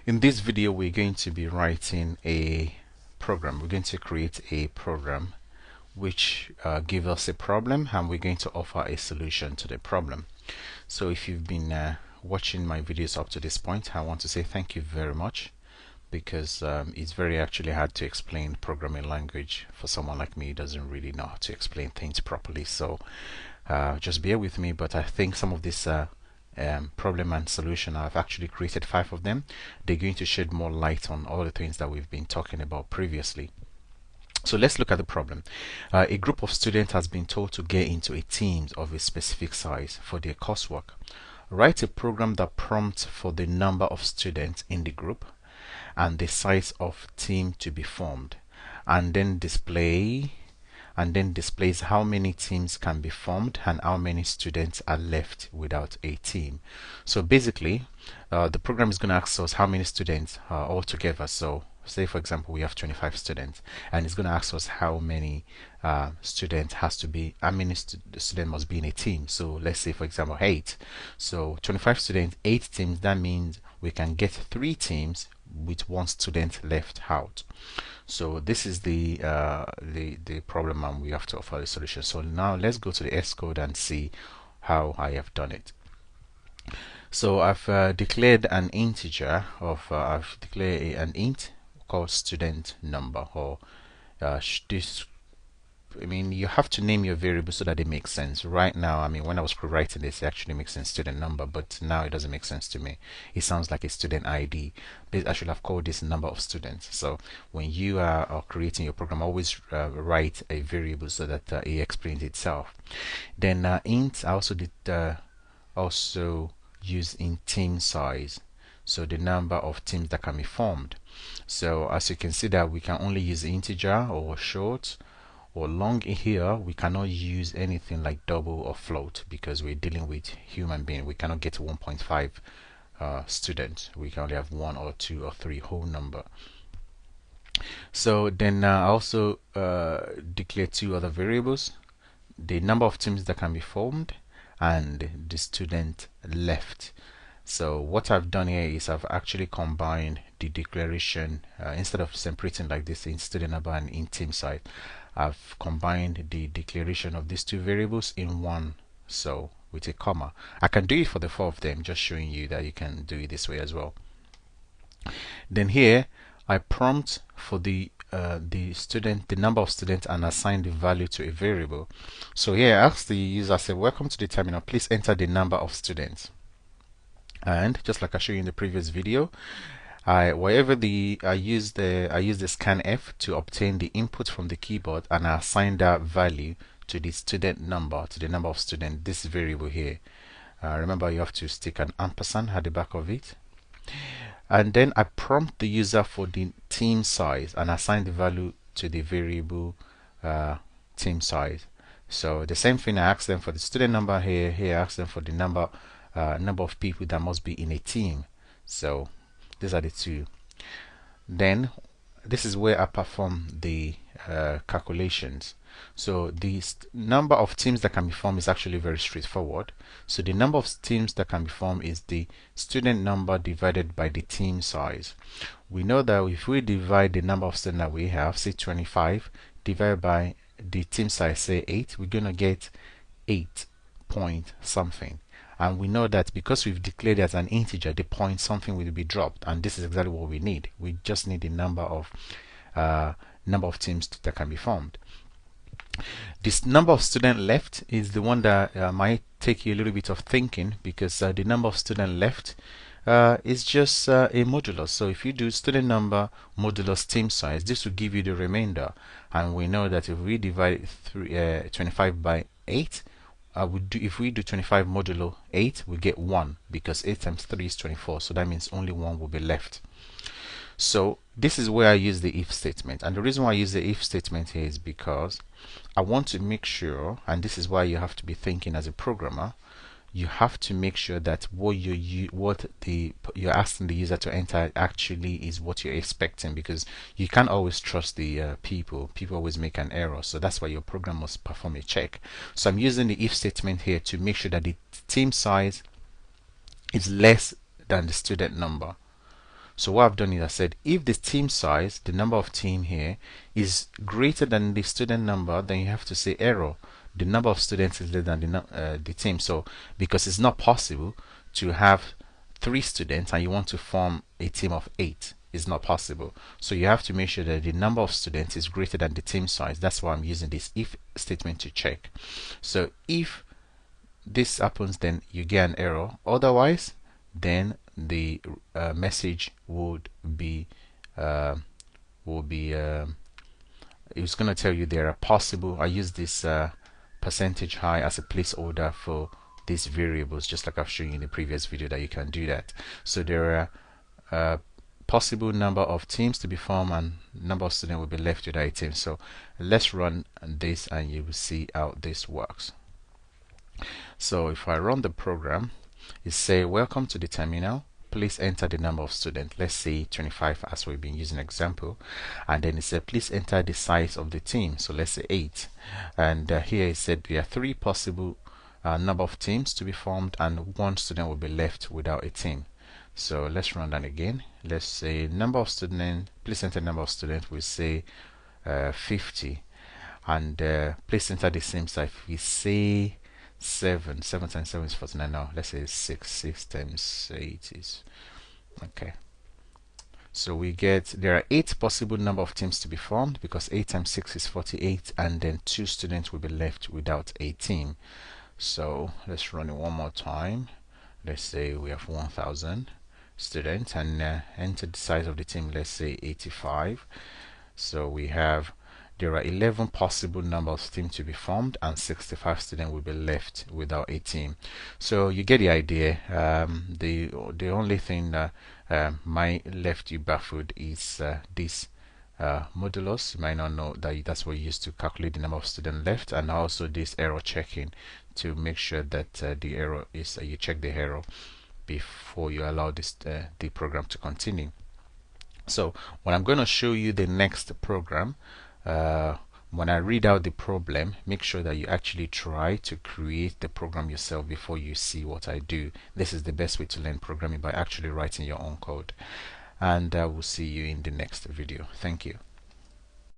In this video, we're going to be writing a program. We're going to create a program which gives us a problem, and we're going to offer a solution to the problem. So if you've been watching my videos up to this point, I want to say thank you very much, because it's very actually hard to explain programming language for someone like me who doesn't really know how to explain things properly. So just bear with me, but I think some of this problem and solution, I've actually created 5 of them. They're going to shed more light on all the things that we've been talking about previously. So let's look at the problem. A group of students has been told to get into a team of a specific size for their coursework. Write a program that prompts for the number of students in the group and the size of team to be formed, and then displays how many teams can be formed and how many students are left without a team. So basically, the program is going to ask us how many students altogether. So say for example we have 25 students, and it's going to ask us how many students student must be in a team. So let's say for example 8. So 25 students, 8 teams. That means we can get 3 teams with 1 student left out. So this is the problem, and we have to offer the solution. So now let's go to the S code and see how I have done it. So I've declared an integer of I've declared an int called student number, or you have to name your variable so that it makes sense. Right now, when I was writing this, it actually makes sense student number, but now it doesn't make sense to me. It sounds like a student ID, but I should have called this number of students. So when you are creating your program, always write a variable so that it explains itself. Then int, I also did also use in team size, so the number of teams that can be formed. So as you can see that we can only use integer or short or long. Here we cannot use anything like double or float because we're dealing with human being. We cannot get 1.5 students. We can only have 1 or 2 or 3 whole number. So then I also declare 2 other variables: the number of teams that can be formed and the student left. So what I've done here is I've actually combined the declaration, instead of separating like this in student number and in team size, I've combined the declaration of these 2 variables in one, so with a comma. I can do it for the 4 of them, just showing you that you can do it this way as well. Then here I prompt for the number of students, and assign the value to a variable. So here I ask the user, I say, welcome to the terminal, please enter the number of students. And just like I showed you in the previous video, I use the scanf to obtain the input from the keyboard, and I assign that value to the student number, to the number of students, this variable here. Remember, you have to stick an ampersand at the back of it. And then I prompt the user for the team size and assign the value to the variable team size. So the same thing, I ask them for the student number here. Here I ask them for the number of people that must be in a team. So these are the 2. Then this is where I perform the calculations. So the number of teams that can be formed is actually very straightforward. So the number of teams that can be formed is the student number divided by the team size. We know that if we divide the number of students that we have, say 25, divided by the team size, say 8, we're gonna get 8 point something. And we know that because we've declared it as an integer, the point something will be dropped, and this is exactly what we need. We just need the number of teams that can be formed. This number of students left is the one that might take you a little bit of thinking, because the number of students left is just a modulus. So if you do student number modulus team size, this will give you the remainder. And we know that if we divide 25 by 8, if we do 25 modulo 8, we get 1, because 8 times 3 is 24. So that means only 1 will be left. So this is where I use the if statement, and the reason why I use the if statement here is because I want to make sure, and this is why you have to be thinking as a programmer, you have to make sure that what you're asking the user to enter actually is what you're expecting, because you can't always trust the people always make an error. So that's why your program must perform a check. So I'm using the if statement here to make sure that the team size is less than the student number. So what I've done is I said if the team size, the number of team here, is greater than the student number, then you have to say error. The number of students is less than the team. So because it's not possible to have 3 students and you want to form a team of 8, it's not possible. So you have to make sure that the number of students is greater than the team size. That's why I'm using this if statement to check. So if this happens, then you get an error. Otherwise, then the message would be it's going to tell you there are possible. I use this percentage high as a placeholder for these variables, just like I've shown you in the previous video that you can do that. So there are possible number of teams to be formed and number of students will be left without a team. So let's run this and you will see how this works. So if I run the program, it say welcome to the terminal, please enter the number of students, let's say 25 as we've been using example, and then it said please enter the size of the team, so let's say 8, and here it said there are 3 possible number of teams to be formed and 1 student will be left without a team. So let's run that again. Let's say number of students, please enter number of students, we say 50, and please enter the same size. We say 7 times 7 is 49. Now let's say 6 times 8 is okay. So we get there are 8 possible number of teams to be formed because 8 times 6 is 48, and then 2 students will be left without a team. So let's run it one more time. Let's say we have 1000 students and enter the size of the team, let's say 85. So we have there are 11 possible numbers of teams to be formed and 65 students will be left without a team. So you get the idea. The only thing that might left you baffled is this modulus. You might not know that that's what you use to calculate the number of students left, and also this error checking to make sure that the error is you check the error before you allow this the program to continue. So when I'm going to show you the next program, when I read out the problem, make sure that you actually try to create the program yourself before you see what I do. This is the best way to learn programming, by actually writing your own code. And I will see you in the next video. Thank you.